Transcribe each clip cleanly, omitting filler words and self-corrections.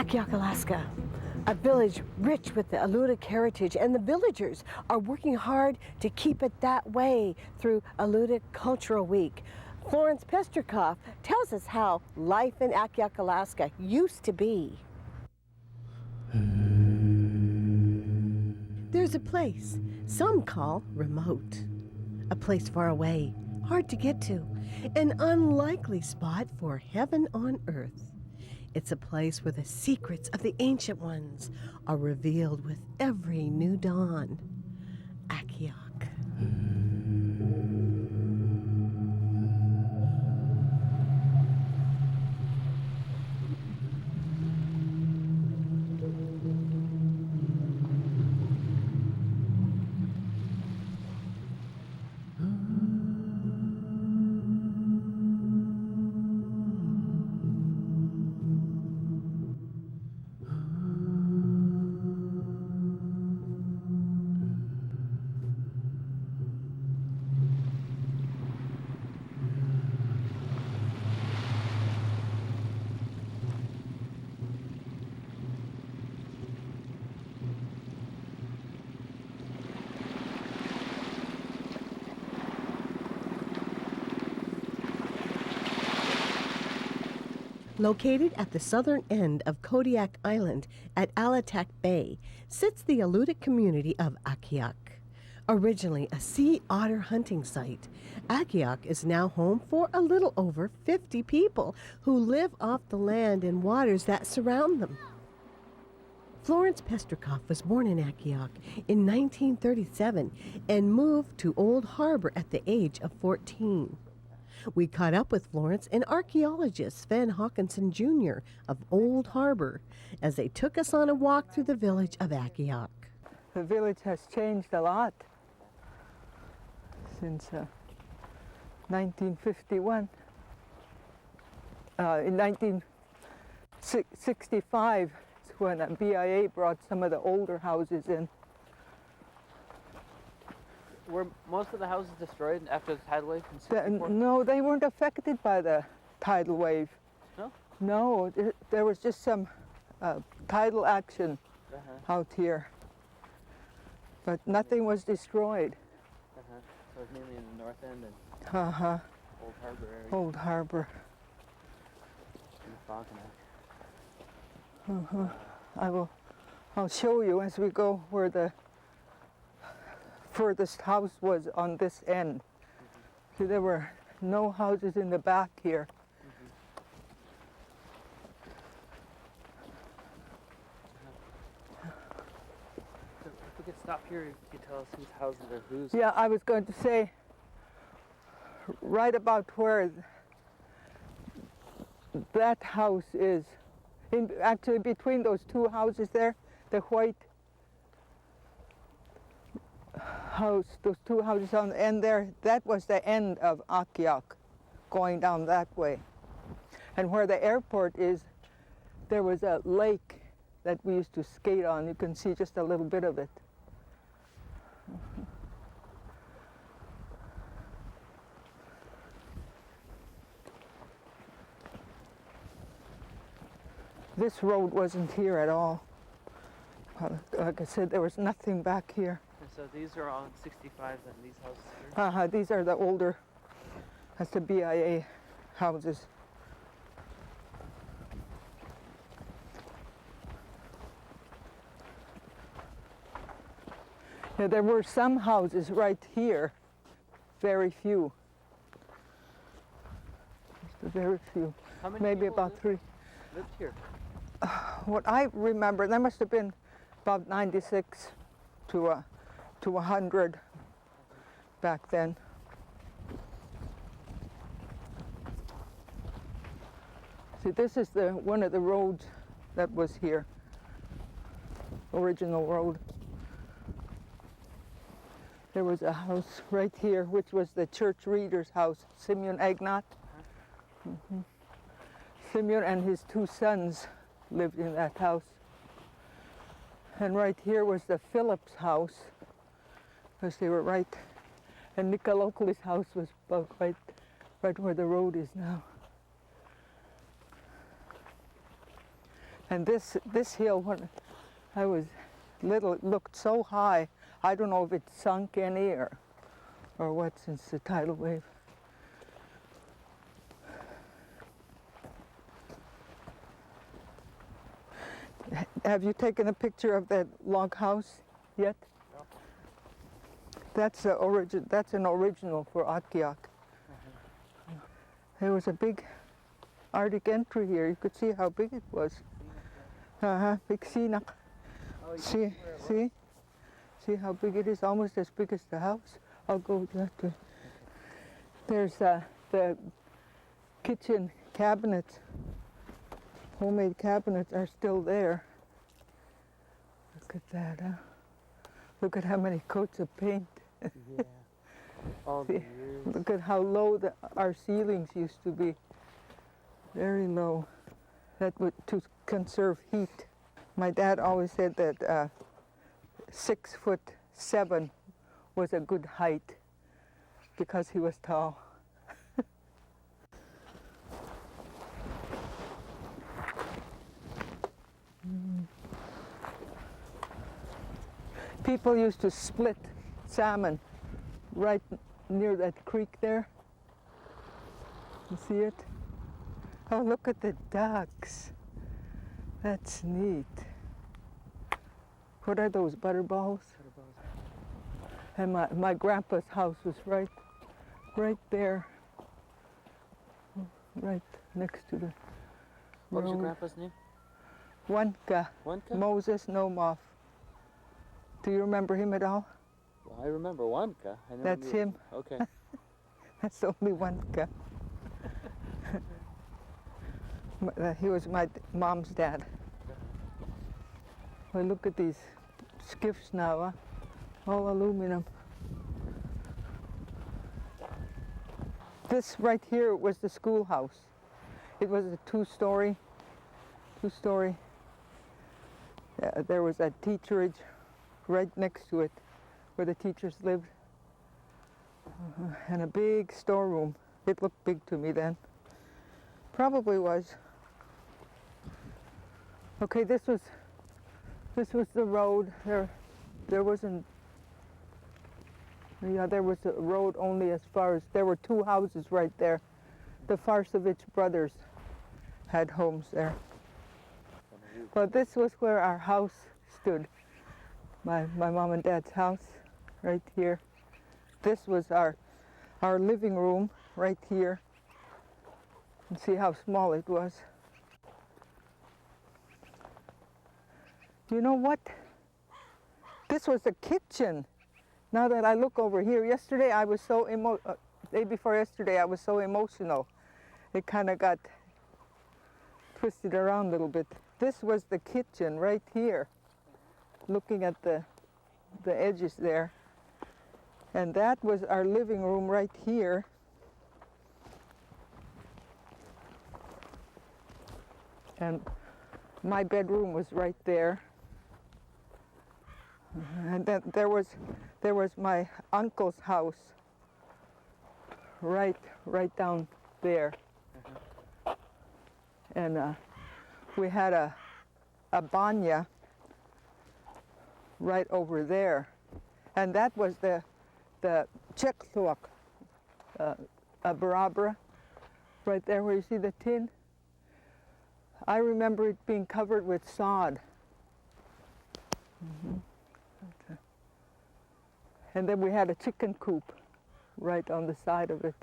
Akhiok, Alaska, a village rich with the Alutiiq heritage, and the villagers are working hard to keep it that way through Alutiiq Cultural Week. Florence Pestrikoff tells us how life in Akhiok, Alaska used to be. There's a place some call remote, a place far away, hard to get to, an unlikely spot for heaven on earth. It's a place where the secrets of the ancient ones are revealed with every new dawn. Akhiok. Located at the southern end of Kodiak Island at Alutiiq Bay sits the Alutiiq community of Akhiok. Originally a sea otter hunting site, Akhiok is now home for a little over 50 people who live off the land and waters that surround them. Florence Pestrikoff was born in Akhiok in 1937 and moved to Old Harbor at the age of 14. We caught up with Florence and archaeologist Sven Haakason Jr. of Old Harbor as they took us on a walk through the village of Akhiok. The village has changed a lot since 1951. In 1965 is when a BIA brought some of the older houses in. Were most of the houses destroyed after the tidal wave in 64? No, they weren't affected by the tidal wave. No? No, there was just some tidal action out here. But nothing was destroyed. So it's mainly in the north end and Old Harbor area. Old Harbor. And Frontenac. I'll show you as we go where the furthest house was on this end. So there were no houses in the back here. So if we could stop here, you could tell us whose houses are whose. Yeah, I was going to say, right about where that house is, actually between those two houses there, the white house, those two houses on the end there, that was the end of Akhiok, going down that way. And where the airport is, there was a lake that we used to skate on. You can see just a little bit of it. This road wasn't here at all. Like I said, there was nothing back here. So these are all 65 and these houses here? These are the older, that's the BIA houses. Yeah, there were some houses right here, very few. Just very few. How many maybe people about three. Lived here? What I remember, there must have been about 96 to 100 back then. See, this is one of the roads that was here, original road. There was a house right here, which was the church reader's house, Simeonoff. Simeon and his two sons lived in that house. And right here was the Phillips house, because they were right, and Nicolocli's house was about right where the road is now. And this hill, when I was little, it looked so high. I don't know if it sunk any or what since the tidal wave. Have you taken a picture of that log house yet? No. That's an original for Akhiok. There was a big Arctic entry here. You could see how big it was. Big Sinak. Oh, See how big it is? Almost as big as the house. I'll go that way. There's the kitchen cabinets. Homemade cabinets are still there. Look at that, huh? Look at how many coats of paint. Yeah. All the See, years. look at how low our ceilings used to be. Very low. That would to conserve heat. My dad always said that 6'7" was a good height because he was tall. People used to split salmon right near that creek there. You see it? Oh, look at the ducks. That's neat. What are those, butterballs? And my grandpa's house was right there, right next to the What was your road. grandpa's name? Wanka, Wanka? Moses Nomoff. Do you remember him at all? Well, I remember Wanka. I never That's knew- him. Okay. That's only Wanka. He was my mom's dad. Well, look at these skiffs now, huh? All aluminum. This right here was the schoolhouse. It was a two-story. There was a teacherage right next to it where the teachers lived. And a big storeroom. It looked big to me then. Probably was. Okay, this was the road. There wasn't. Yeah, there was a road only as far as there were two houses right there. The Farsovich brothers had homes there. But this was where our house stood. My mom and dad's house, right here. This was our living room right here. And see how small it was. You know what? This was the kitchen. Now that I look over here, yesterday I was so day before yesterday I was so emotional. It kind of got twisted around a little bit. This was the kitchen right here, looking at the edges there. And that was our living room right here. And my bedroom was right there. And then there was my uncle's house right down there. And we had a banya right over there. And that was the Chekluak, a barabra, right there where you see the tin. I remember it being covered with sod. And then we had a chicken coop right on the side of it.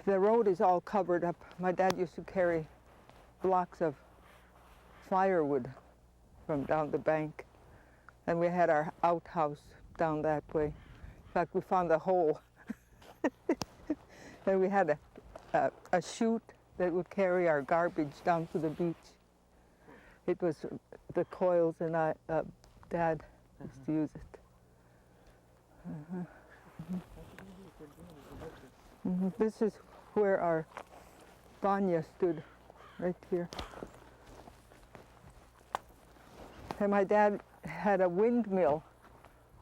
The road is all covered up. My dad used to carry blocks of firewood from down the bank. And we had our outhouse down that way. In fact, we found a hole. And we had a chute that would carry our garbage down to the beach. It was the coils, and Dad used to use it. This is where our banya stood, right here. And my dad had a windmill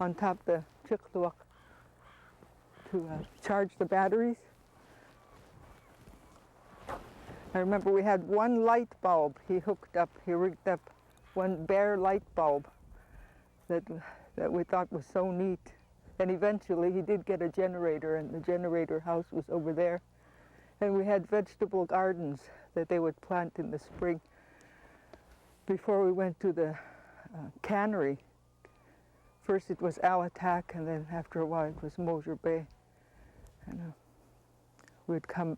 on top of the Chikluak to charge the batteries. I remember we had one light bulb he rigged up one bare light bulb that we thought was so neat. And eventually he did get a generator, and the generator house was over there. And we had vegetable gardens that they would plant in the spring before we went to the cannery. First it was Alutiiq, and then after a while it was Mosier Bay. And we'd come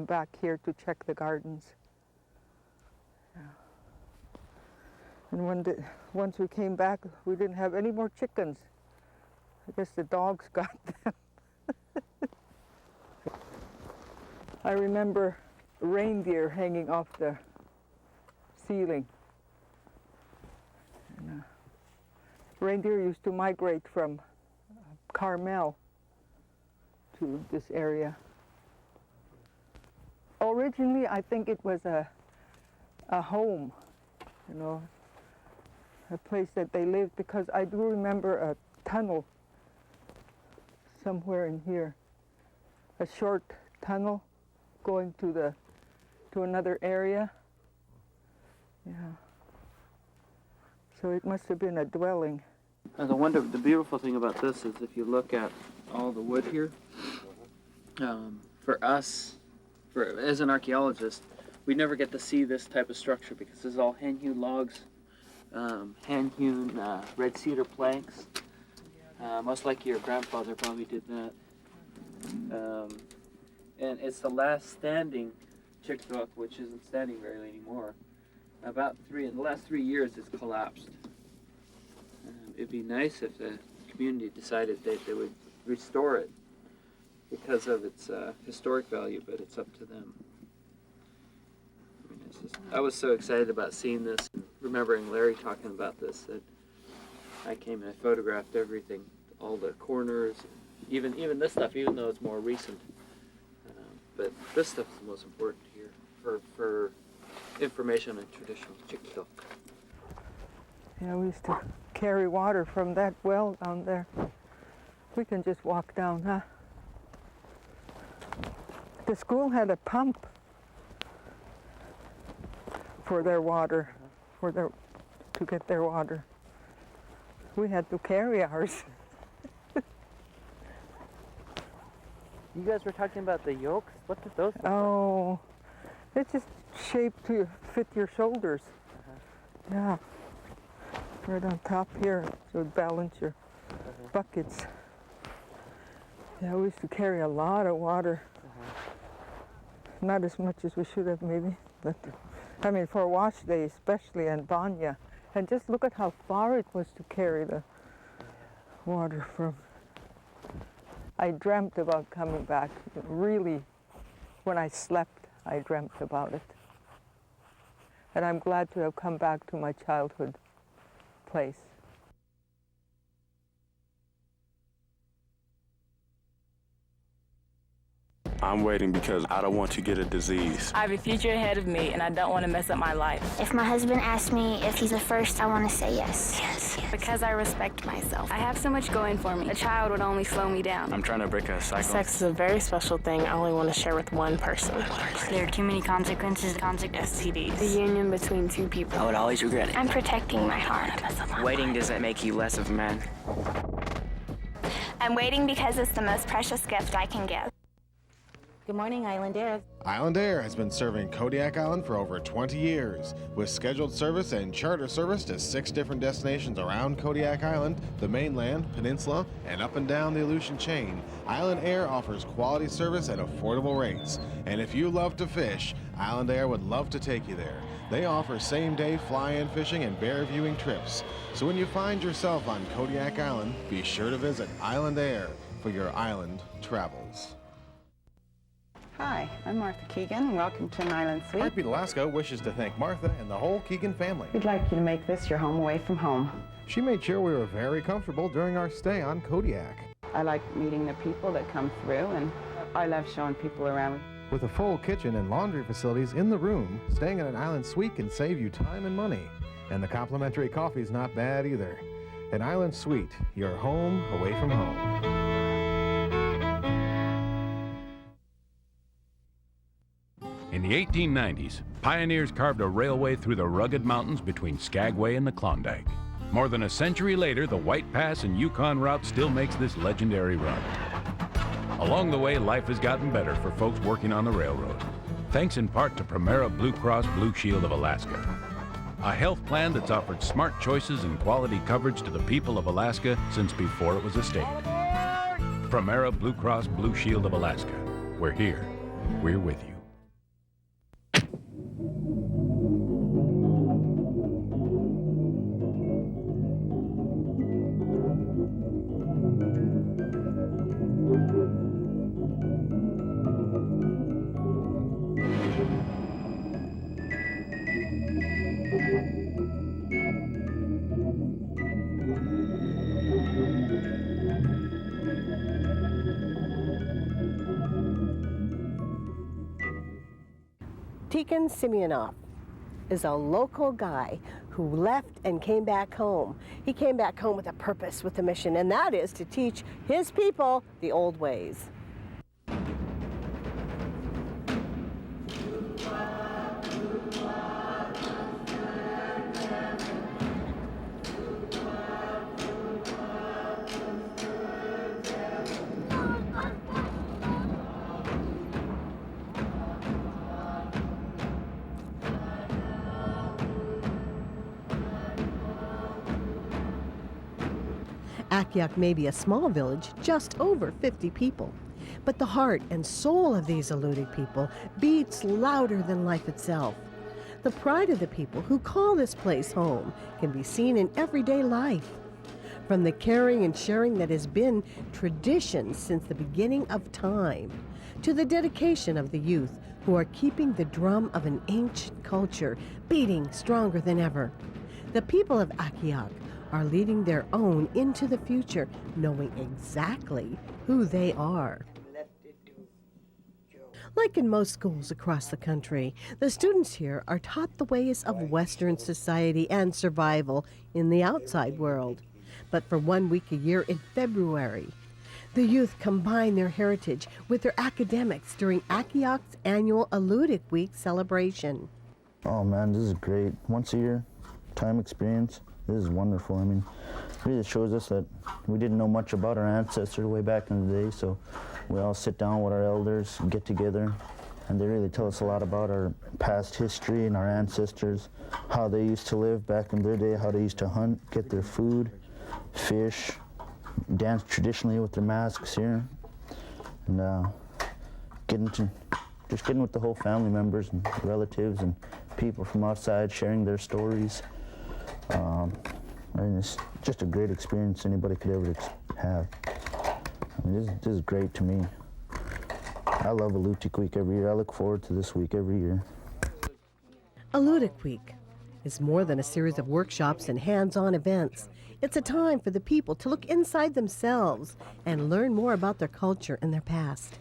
back here to check the gardens. Yeah. And once we came back, we didn't have any more chickens. I guess the dogs got them. I remember reindeer hanging off the ceiling. And, reindeer used to migrate from Carmel to this area. Originally, I think it was a home, you know, a place that they lived, because I do remember a tunnel somewhere in here, a short tunnel going to another area. Yeah. So it must have been a dwelling. The beautiful thing about this is if you look at all the wood here, for us, as an archaeologist, we never get to see this type of structure because this is all hand-hewn logs, hand-hewn red cedar planks. Most likely your grandfather probably did that. And it's the last standing Akhiok, which isn't standing very anymore. In the last 3 years, it's collapsed. It'd be nice if the community decided that they would restore it because of its historic value, but it's up to them. I mean, I was so excited about seeing this and remembering Larry talking about this that I came and I photographed everything, all the corners, even this stuff, even though it's more recent. But this stuff is the most important here for information on traditional Akhiok. Yeah, we used to carry water from that well down there. We can just walk down, huh? The school had a pump for their water, to get their water. We had to carry ours. You guys were talking about the yolks? What did those look like? Oh, it's just shaped to fit your shoulders. Yeah. Right on top here, so it balance your buckets. Yeah, we used to carry a lot of water. Not as much as we should have, maybe. But I mean, for a wash day especially, and Banya. And just look at how far it was to carry the water from. I dreamt about coming back. Really, when I slept, I dreamt about it. And I'm glad to have come back to my childhood place. I'm waiting because I don't want to get a disease. I have a future ahead of me, and I don't want to mess up my life. If my husband asks me if he's the first, I want to say yes. Yes. Because I respect myself. I have so much going for me. A child would only slow me down. I'm trying to break a cycle. Sex is a very special thing I only want to share with one person. There are too many consequences. STDs. The union between two people. I would always regret it. I'm protecting my heart. Waiting doesn't make you less of a man. I'm waiting because it's the most precious gift I can give. Good morning, Island Air. Island Air has been serving Kodiak Island for over 20 years, with scheduled service and charter service to 6 different destinations around Kodiak Island, the mainland, peninsula, and up and down the Aleutian chain. Island Air offers quality service at affordable rates. And if you love to fish, Island Air would love to take you there. They offer same-day fly-in fishing and bear viewing trips. So when you find yourself on Kodiak Island, be sure to visit Island Air for your island travels. Hi, I'm Martha Keegan, and welcome to an Island Suite. Heartbeat Alaska wishes to thank Martha and the whole Keegan family. We'd like you to make this your home away from home. She made sure we were very comfortable during our stay on Kodiak. I like meeting the people that come through, and I love showing people around. With a full kitchen and laundry facilities in the room, staying in an Island Suite can save you time and money. And the complimentary coffee's not bad either. An Island Suite, your home away from home. In the 1890s, pioneers carved a railway through the rugged mountains between Skagway and the Klondike. More than a century later, the White Pass and Yukon route still makes this legendary run. Along the way, life has gotten better for folks working on the railroad, thanks in part to Primera Blue Cross Blue Shield of Alaska, a health plan that's offered smart choices and quality coverage to the people of Alaska since before it was a state. Primera Blue Cross Blue Shield of Alaska. We're here. We're with you. Teacon Simeonoff is a local guy who left and came back home. He came back home with a purpose, with a mission, and that is to teach his people the old ways. Akhiok may be a small village, just over 50 people, but the heart and soul of these Alutiiq people beats louder than life itself. The pride of the people who call this place home can be seen in everyday life. From the caring and sharing that has been tradition since the beginning of time, to the dedication of the youth who are keeping the drum of an ancient culture beating stronger than ever. The people of Akhiok are leading their own into the future, knowing exactly who they are. Like in most schools across the country, the students here are taught the ways of Western society and survival in the outside world. But for 1 week a year in February, the youth combine their heritage with their academics during Akhiok's annual Alutiiq Week celebration. Oh man, this is great. Once a year, time experience. This is wonderful. I mean, it really shows us that we didn't know much about our ancestors way back in the day, so we all sit down with our elders, get together, and they really tell us a lot about our past history and our ancestors, how they used to live back in their day, how they used to hunt, get their food, fish, dance traditionally with their masks here, and getting with the whole family members and relatives and people from outside, sharing their stories. I mean, it's just a great experience anybody could ever have. I mean, this is great to me. I love Alutiiq Week every year. I look forward to this week every year. Alutiiq Week is more than a series of workshops and hands-on events. It's a time for the people to look inside themselves and learn more about their culture and their past.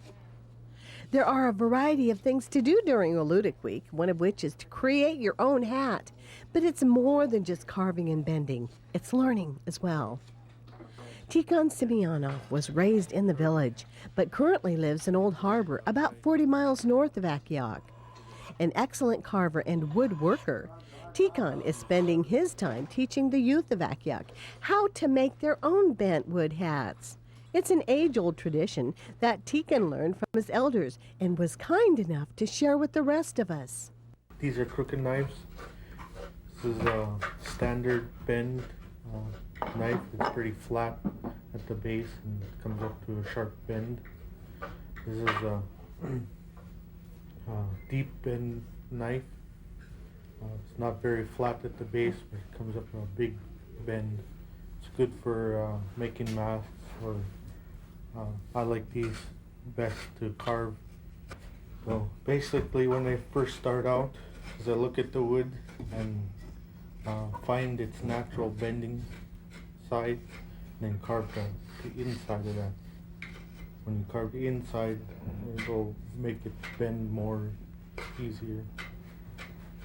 There are a variety of things to do during Alutiiq Week, one of which is to create your own hat. But it's more than just carving and bending. It's learning as well. Teacon Simeonoff was raised in the village, but currently lives in Old Harbor, about 40 miles north of Akhiok. An excellent carver and woodworker, Teacon is spending his time teaching the youth of Akhiok how to make their own bentwood hats. It's an age-old tradition that Teacon learned from his elders and was kind enough to share with the rest of us. These are crooked knives. This is a standard bend knife. It's pretty flat at the base and it comes up to a sharp bend. This is a deep bend knife. It's not very flat at the base, but it comes up to a big bend. It's good for making masks, or I like these best to carve. So basically when I first start out, is I look at the wood and find its natural bending side, and then carve the inside of that. When you carve the inside, it'll make it bend more easier.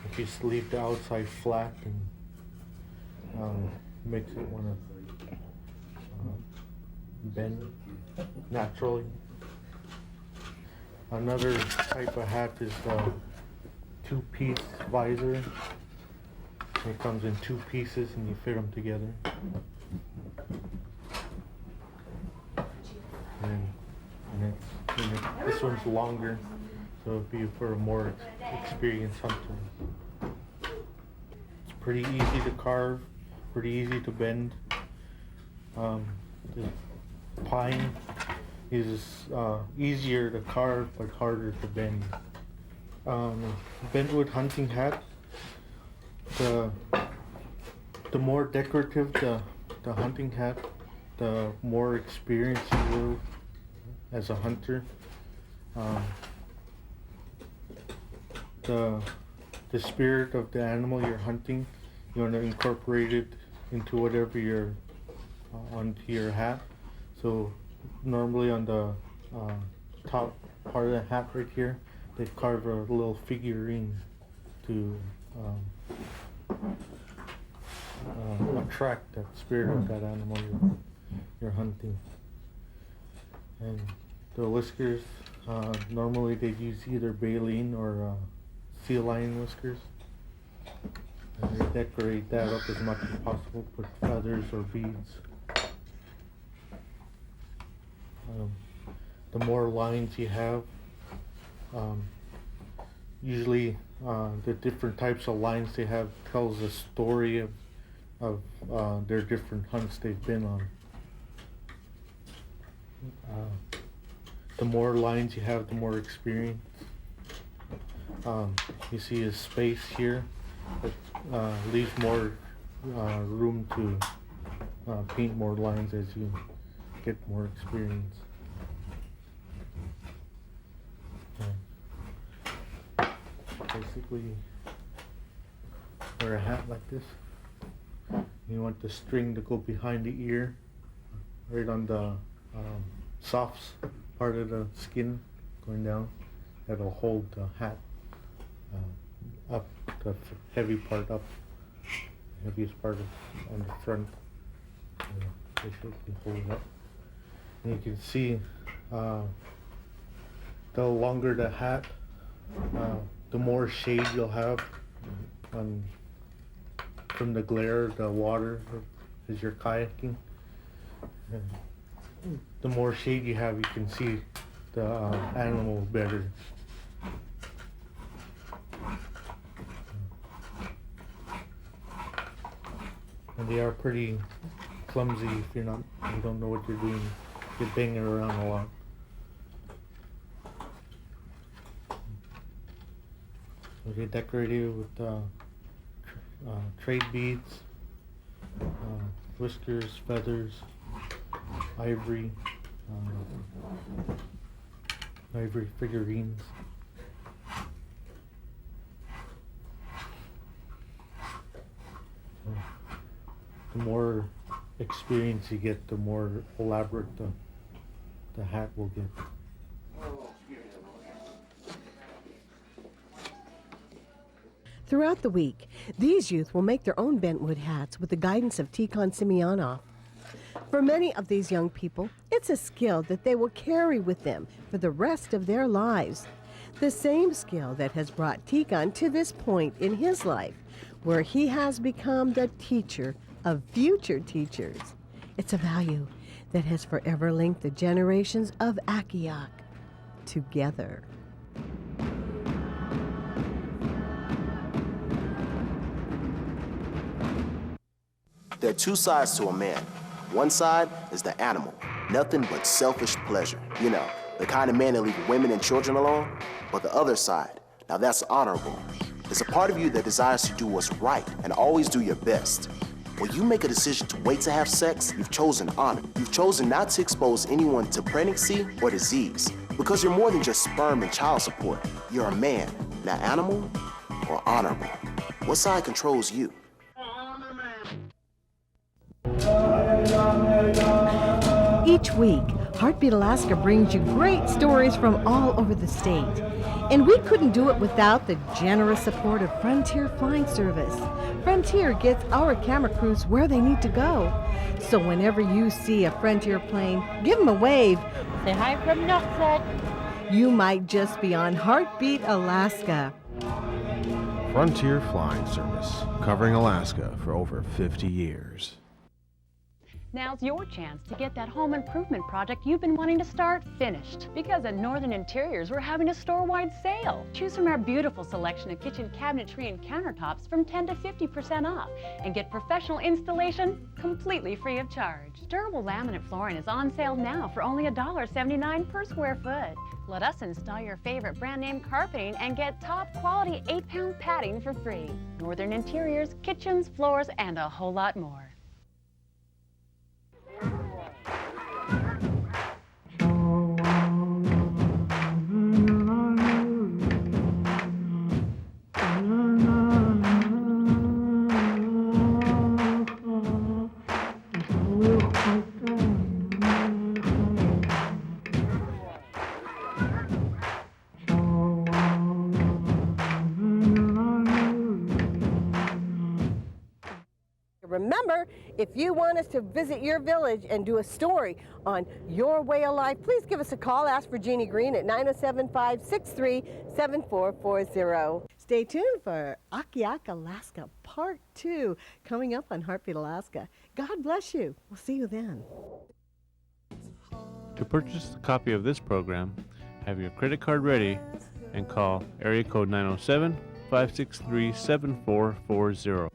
If you just leave the outside flat, and makes it want to bend naturally. Another type of hat is 2-piece visor. It comes in 2 pieces and you fit them together. This one's longer, so it'll be for a more experienced hunter. It's pretty easy to carve, pretty easy to bend. The pine is easier to carve but harder to bend. Bentwood hunting hat. The more decorative the hunting hat, the more experience you will as a hunter. The spirit of the animal you're hunting, you want to incorporate it into whatever you're onto your hat. So normally on the top part of the hat right here, they carve a little figurine to attract that spirit of that animal you're hunting. And the whiskers, normally they use either baleen or sea lion whiskers. And they decorate that up as much as possible with feathers or beads. The more lines you have, usually the different types of lines they have tells a story of their different hunts they've been on. The more lines you have, the more experience. You see a space here that leaves more room to paint more lines as you get more experience. Basically, wear a hat like this. You want the string to go behind the ear, right on the soft part of the skin going down. That'll hold the hat up, the heavy part up, the heaviest part on the front. Basically hold it up. And you can see the longer the hat, the more shade you'll have from the glare of the water as you're kayaking. And the more shade you have, you can see the animal better. And they are pretty clumsy if you don't know what you're doing. You're banging around a lot. They decorated with trade beads, whiskers, feathers, ivory figurines. The more experience you get, the more elaborate the hat will get. Throughout the week, these youth will make their own Bentwood hats with the guidance of Teacon Simeonoff. For many of these young people, it's a skill that they will carry with them for the rest of their lives. The same skill that has brought Teacon to this point in his life, where he has become the teacher of future teachers. It's a value that has forever linked the generations of Akhiok together. There are two sides to a man. One side is the animal, nothing but selfish pleasure. You know, the kind of man that leaves women and children alone. But the other side, now that's honorable. It's a part of you that desires to do what's right and always do your best. When you make a decision to wait to have sex, you've chosen honor. You've chosen not to expose anyone to pregnancy or disease. Because you're more than just sperm and child support. You're a man, now animal or honorable. What side controls you? Each week, Heartbeat Alaska brings you great stories from all over the state. And we couldn't do it without the generous support of Frontier Flying Service. Frontier gets our camera crews where they need to go. So whenever you see a Frontier plane, give them a wave. Say hi from Knoxhead. You might just be on Heartbeat Alaska. Frontier Flying Service, covering Alaska for over 50 years. Now's your chance to get that home improvement project you've been wanting to start finished. Because at Northern Interiors, we're having a store-wide sale. Choose from our beautiful selection of kitchen cabinetry and countertops from 10 to 50% off and get professional installation completely free of charge. Durable laminate flooring is on sale now for only $1.79 per square foot. Let us install your favorite brand name carpeting and get top quality 8-pound padding for free. Northern Interiors, kitchens, floors, and a whole lot more. Remember, if you want us to visit your village and do a story on your way of life, please give us a call. Ask for Jeannie Green at 907-563-7440. Stay tuned for Akhiok, Alaska, Part 2, coming up on Heartbeat Alaska. God bless you. We'll see you then. To purchase a copy of this program, have your credit card ready and call area code 907-563-7440.